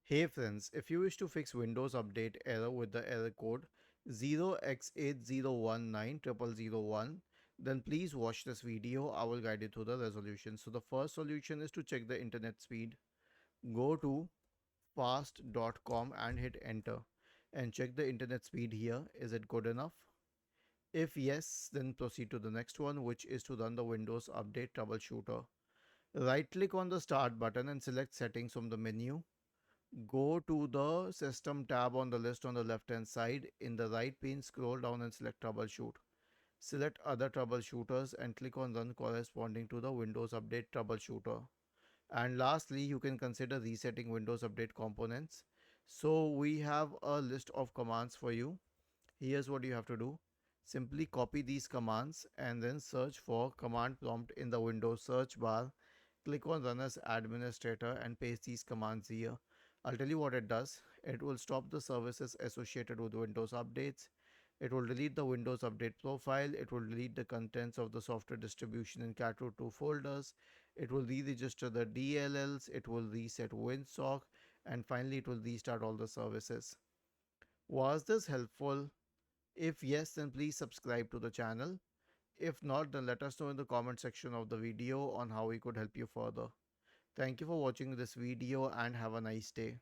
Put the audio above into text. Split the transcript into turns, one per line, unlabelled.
Hey friends, if you wish to fix Windows Update error with the error code 0x80190001, then please watch this video. I will guide you through the resolution. So the first solution is to check the internet speed. Go to fast.com and hit enter and check the internet speed here. Is it good enough? If yes, then proceed to the next one, which is to run the Windows Update troubleshooter. Right click on the start button and select settings from the menu. Go to the system tab on the list on the left hand side. In the right pane, scroll down and select troubleshoot. Select other troubleshooters and click on run corresponding to the Windows Update troubleshooter. And lastly, you can consider resetting Windows Update components. So we have a list of commands for you. Here's what you have to do. Simply copy these commands and then search for command prompt in the Windows search bar. Click on run as administrator and paste these commands here. I'll tell you what it does. It will stop the services associated with Windows updates. It will delete the Windows Update profile. It will delete the contents of the software distribution and catroot 2 folders. It will re-register the DLLs. It will reset WinSock. And finally, it will restart all the services. Was this helpful? If yes, then please subscribe to the channel. If not, then let us know in the comment section of the video on how we could help you further. Thank you for watching this video and have a nice day.